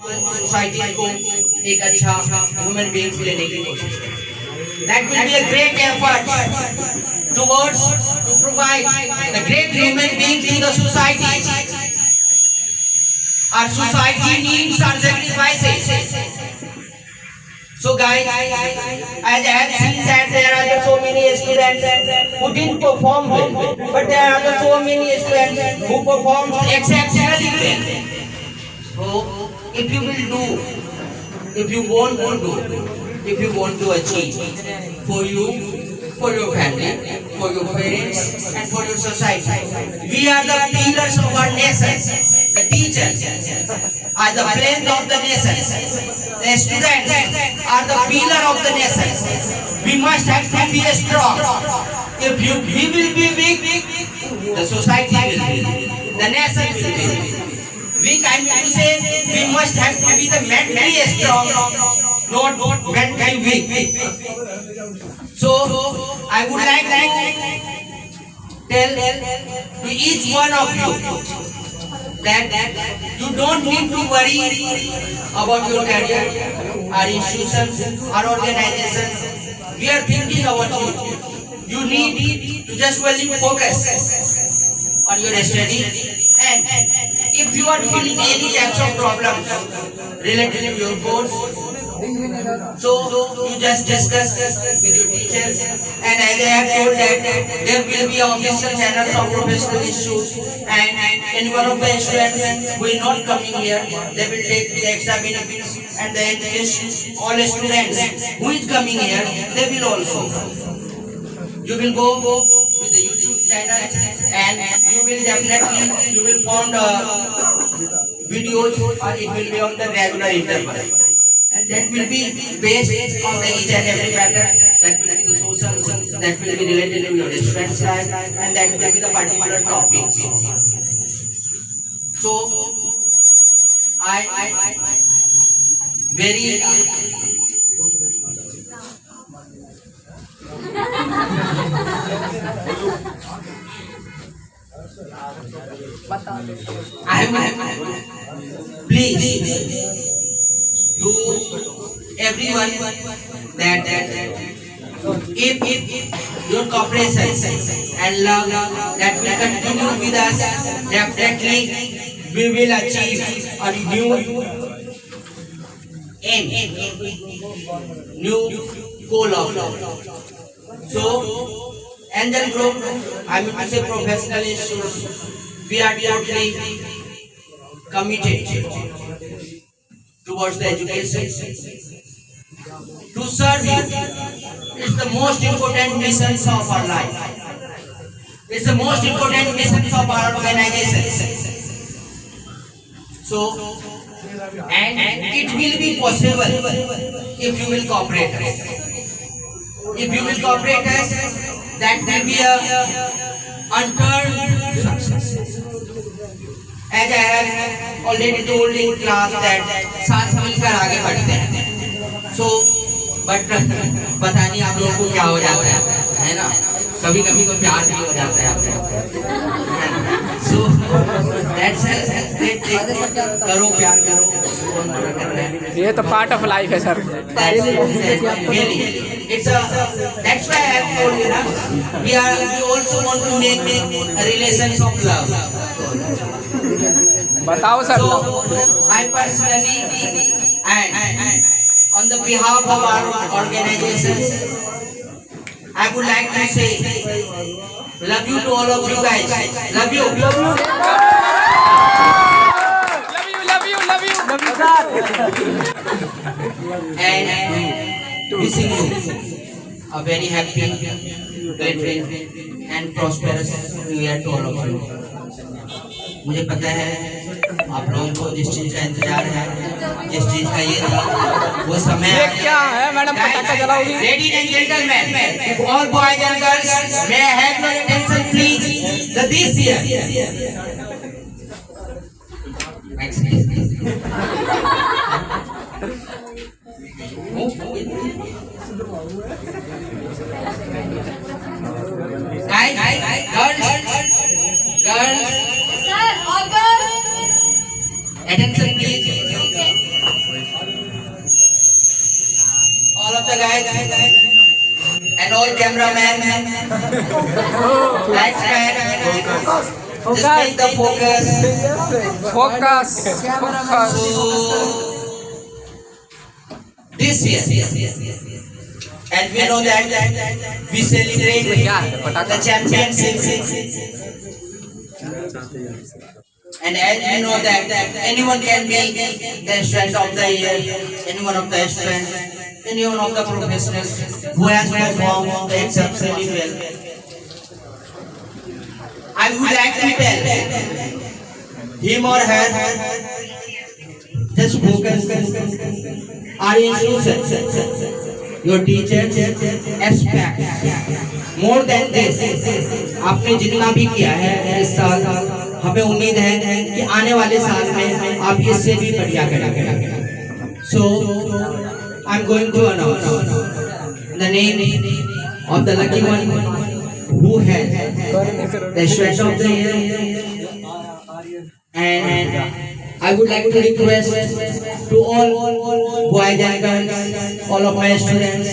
Society को एक अच्छा ह्यूमन बीइंग्स लेने की कोशिश करें. That will be a great effort towards to provide the great human beings in the society. Our society needs our sacrifices. So guys, as I have seen that there are so many students who didn't perform well, but there are so many students who performed exceptionally well. So if you will do, if you want to do, if you want to achieve for you, for your family, for your parents and for your society, we are the pillars of our nation. The teachers are the brains of the nation. The students are the pillar of the nation. We must have to be strong. If we will be weak, the society will be weak. The nation will be weak. We can say we must have to be the mentally strong, not mentally weak. So I would like to tell to each one of you that you don't need to worry about your career, our institutions, our organization. We are thinking about you. You need to just only focus on your study. And if you are feeling any types of problems related to your course, so you just discuss with your teachers, and as I have told that there will be official channels of professional issues, and any one of the students who is not coming here, they will take the extra benefits, and then all students who is coming here, they will also. You will go with the YouTube channel, and you will definitely find videos, or it will be on the regular interval. And that will be based on the each and every matter. That will be the social, that will be related to your student's life, and that will be the particular topics. So, I very please to everyone that if your cooperation and love that will continue with us, definitely we will achieve a new aim, new goal of love. So, Angel Group, I mean to say professional institutes, we are totally committed towards the education, to serve you. It's the most important mission of our life. It's the most important mission of our organization. So, and it will be possible if you will cooperate us. If you will cooperate us, that will be a unturned success. As I have already told in class that साथ मिलकर आगे बढ़ते हैं. So, but पता नहीं आप लोगों को क्या हो जाता है ना? कभी कभी तो प्यार भी हो जाता है आपको. So, that's it. करो प्यार करो. ये तो पार्ट ऑफ लाइफ है sir. It's that's why I have told you ना. We also want to make relations of love. बताओ sir. So, I personally and on the behalf of our organization, I would like to say love you to all of you guys. Love you. Love you. And wishing you a very happy, great and prosperous New Year to all of you. मुझे पता है आप लोगों को जिस चीज का इंतजार है, जिस चीज का ये था, वो समय ये क्या है मैडम? पटाखा जलाओगी? Ladies and gentlemen, all boys and girls, may I have your attention please? This year. Girls. Sir, all girls. Attention please. guys. And all cameramen. Lightsman. Just make the focus. Focus. Focus. So, this year, and we know that we celebrate the championship. And as you know that anyone can be the student of the year, anyone of the student, anyone of the professionals who has performed exceptionally well. I would like to tell him or her, just focus. Our institutions, your teachers expect more than this. आपने जितना भी किया है इस साल, हमें उम्मीद है कि आने वाले साल में आप इससे भी बढ़िया करेंगे. So I'm going to announce the name of the lucky one who has the student of the year, and I would like to request to all boys and girls, all of my students,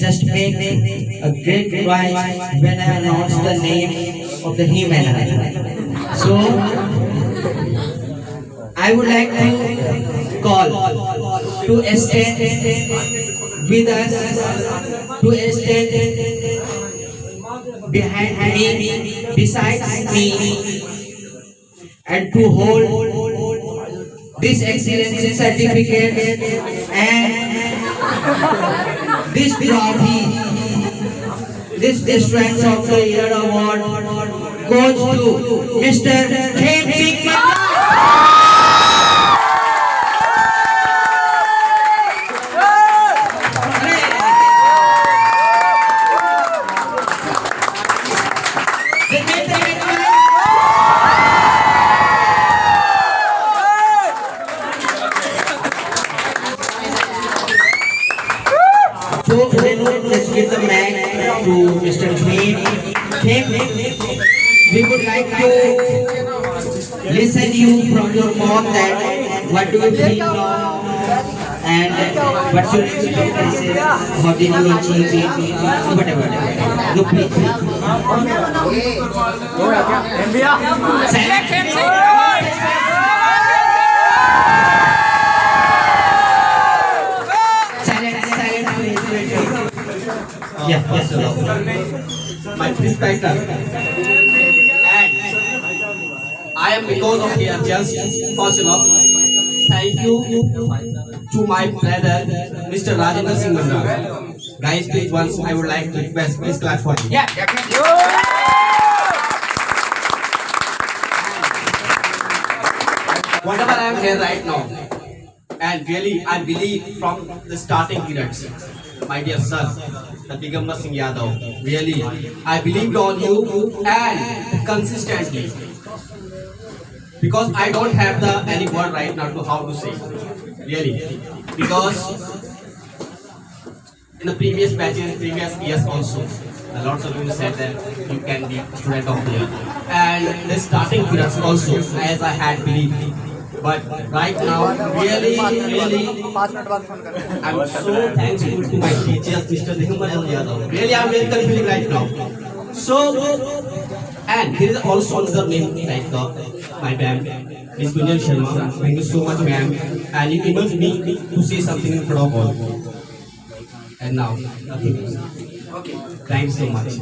just make a great noise when I announce the name of the him and her. So I would like to call to stand with us, to stand behind me, besides me, and to hold this excellency certificate and this trophy, this Students of the Year award goes to Mr. Khem Singh Manna. So, let's give the mic to Mr. Khem. We would like to listen you from your mouth that what do you feel now and what's your experiences, how did you achieve it, whatever. You please. Select him. Yeah, yes, sir. My respecter, and I am because of here just first of all, thank you to my brother Mr. Rajendra Singh Manna. Guys, please once I would like to request, please clap for him. Yeah. Whatever I am here right now, and really I believe from the starting periods, my dear son, the Digambar Singh Yadav, really I believed on you and consistently, because I don't have the any word right now to how to say, really, because in the previous batches, previous years also, a lot of you said that you can be student of the year, and the starting periods also, as I had believed. But right now, really, I'm so thankful to my teachers, Mr. Digambar Yadav. Really, I'm very confused right now. So, and there is also another name like my ma'am, Miss Gunjan Sharma. Thank you so much, ma'am. And you enabled me to say something in front of all. And now, nothing else. Okay. Thanks so much.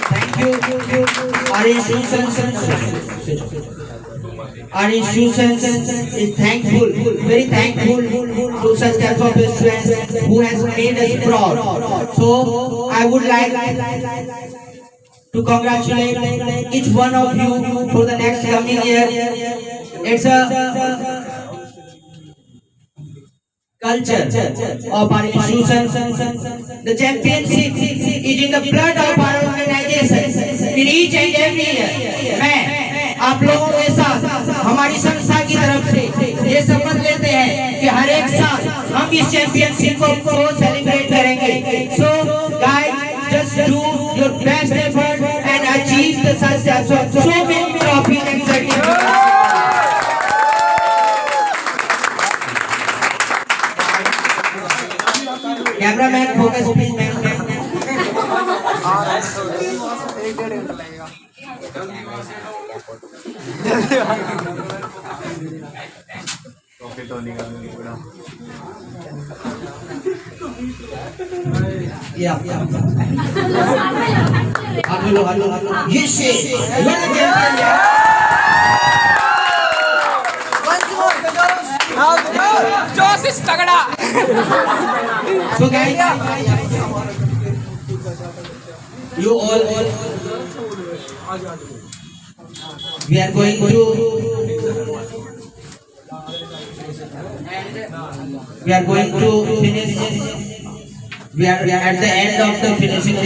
Thank you. Our institution is thankful, very thankful to such type of students who has made us proud. So I would like to congratulate each one of you for the next coming year. It's a culture of our institution. The championship is in the blood of our organization. In each and every year, मैं आप लोगों के साथ हमारी संस्था की तरफ से ये शपथ लेते हैं कि हर एक साल हम इस चैंपियनशिप को सेलिब्रेट करेंगे. So guys, just do your best effort and achieve the success of so many trophies and certificates. Cameraman, focus please, man. एक डेढ़ घंटा लगेगा Yeah. Hello. You say, you are the champion, yeah? जोश इस तगड़ा So guys, you all, we are going to finish. We are at the end of the finishing.